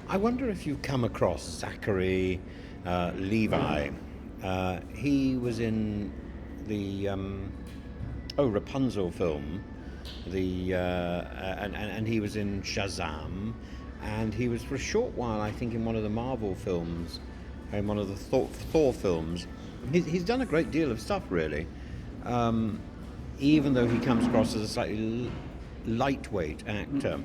I wonder if you've come across Zachary Levi. He was in the Rapunzel film, and he was in Shazam, and he was for a short while, I think, in one of the Marvel films, in one of the Thor films. He's done a great deal of stuff, really, even though he comes across as a slightly lightweight actor.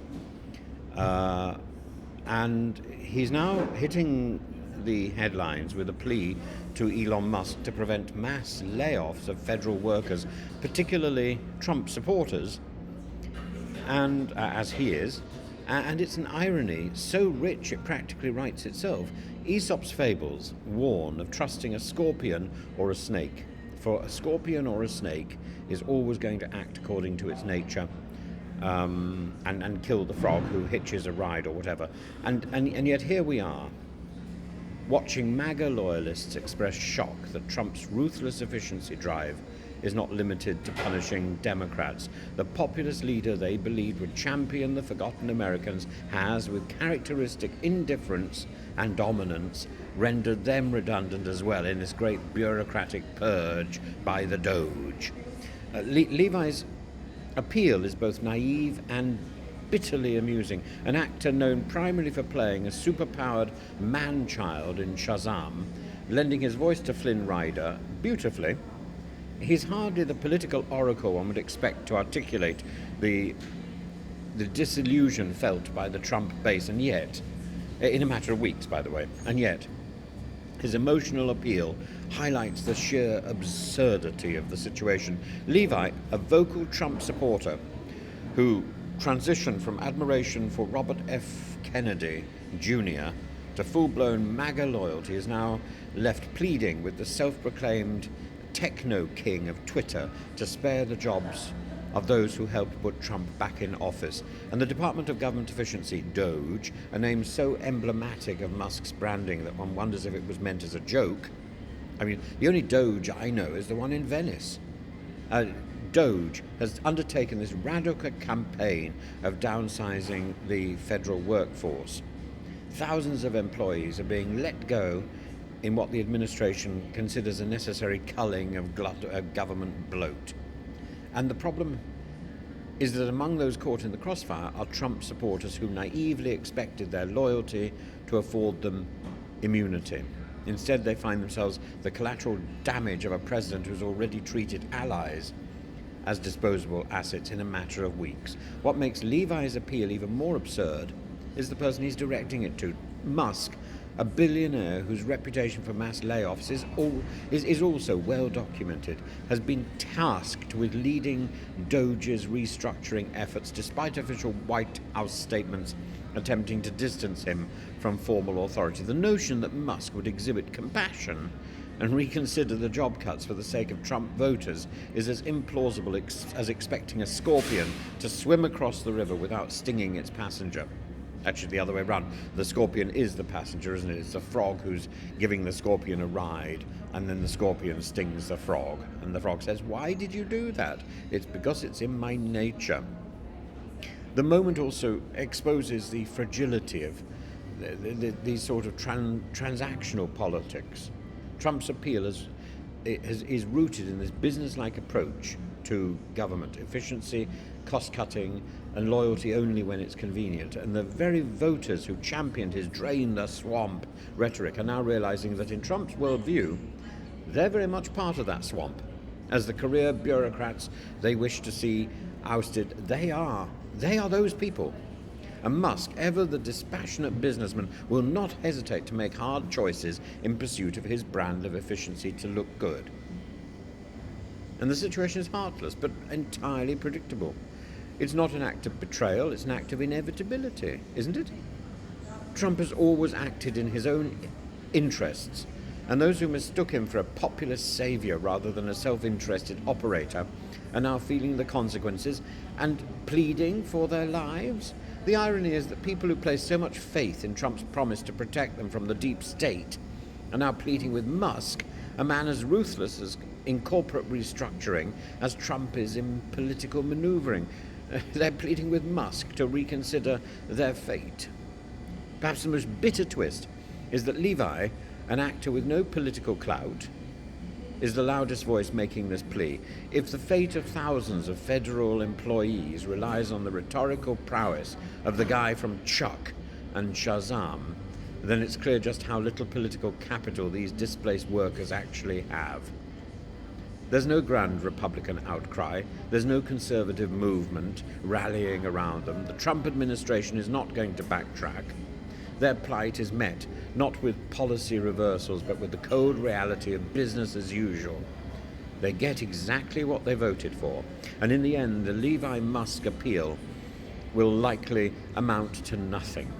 And he's now hitting the headlines with a plea to Elon Musk to prevent mass layoffs of federal workers, particularly Trump supporters, and as he is. And it's an irony so rich it practically writes itself. Aesop's fables warn of trusting a scorpion or a snake, for a scorpion or a snake is always going to act according to its nature. And kill the frog who hitches a ride or whatever. And yet here we are, watching MAGA loyalists express shock that Trump's ruthless efficiency drive is not limited to punishing Democrats. The populist leader they believed would champion the forgotten Americans has, with characteristic indifference and dominance, rendered them redundant as well in this great bureaucratic purge by the Doge. Levi's appeal is both naive and bitterly amusing. An actor known primarily for playing a superpowered man-child in Shazam, lending his voice to Flynn Rider beautifully, he's hardly the political oracle one would expect to articulate the disillusion felt by the Trump base, and yet, in a matter of weeks, by the way, and yet, his emotional appeal highlights the sheer absurdity of the situation. Levi, a vocal Trump supporter who transitioned from admiration for Robert F. Kennedy Jr. to full-blown MAGA loyalty, is now left pleading with the self-proclaimed techno-king of Twitter to spare the jobs of those who helped put Trump back in office. And the Department of Government Efficiency, Doge, a name so emblematic of Musk's branding that one wonders if it was meant as a joke. I mean, the only Doge I know is the one in Venice. Doge has undertaken this radical campaign of downsizing the federal workforce. Thousands of employees are being let go in what the administration considers a necessary culling of government bloat. And the problem is that among those caught in the crossfire are Trump supporters who naively expected their loyalty to afford them immunity. Instead, they find themselves the collateral damage of a president who's already treated allies as disposable assets in a matter of weeks. What makes Levi's appeal even more absurd is the person he's directing it to, Musk, a billionaire whose reputation for mass layoffs is also well documented, has been tasked with leading Doge's restructuring efforts despite official White House statements attempting to distance him from formal authority. The notion that Musk would exhibit compassion and reconsider the job cuts for the sake of Trump voters is as implausible as expecting a scorpion to swim across the river without stinging its passenger. Actually, the other way around. The scorpion is the passenger, isn't it? It's the frog who's giving the scorpion a ride, and then the scorpion stings the frog. And the frog says, "Why did you do that?" It's because it's in my nature. The moment also exposes the fragility of these sort of transactional politics. Trump's appeal is rooted in this business-like approach to government efficiency, cost-cutting, and loyalty only when it's convenient. And the very voters who championed his drain the swamp rhetoric are now realizing that in Trump's worldview, they're very much part of that swamp. As the career bureaucrats they wish to see ousted, they are those people. And Musk, ever the dispassionate businessman, will not hesitate to make hard choices in pursuit of his brand of efficiency to look good. And the situation is heartless, but entirely predictable. It's not an act of betrayal, it's an act of inevitability, isn't it? Trump has always acted in his own interests, and those who mistook him for a populist savior rather than a self-interested operator are now feeling the consequences and pleading for their lives. The irony is that people who place so much faith in Trump's promise to protect them from the deep state are now pleading with Musk, a man as ruthless in corporate restructuring as Trump is in political maneuvering. They're pleading with Musk to reconsider their fate. Perhaps the most bitter twist is that Levi, an actor with no political clout, is the loudest voice making this plea. If the fate of thousands of federal employees relies on the rhetorical prowess of the guy from Chuck and Shazam, then it's clear just how little political capital these displaced workers actually have. There's no grand Republican outcry. There's no conservative movement rallying around them. The Trump administration is not going to backtrack. Their plight is met not with policy reversals, but with the cold reality of business as usual. They get exactly what they voted for, and in the end, the Levi Musk appeal will likely amount to nothing.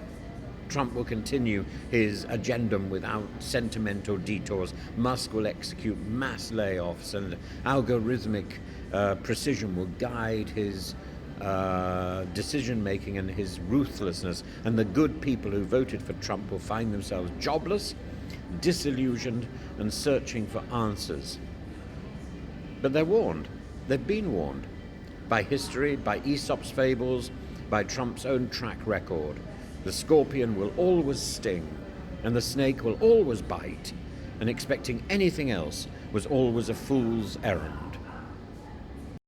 Trump will continue his agenda without sentimental detours. Musk will execute mass layoffs, and algorithmic precision will guide his decision-making and his ruthlessness, and the good people who voted for Trump will find themselves jobless, disillusioned, and searching for answers. But they're warned. They've been warned. By history, by Aesop's fables, by Trump's own track record. The scorpion will always sting, and the snake will always bite, and expecting anything else was always a fool's errand.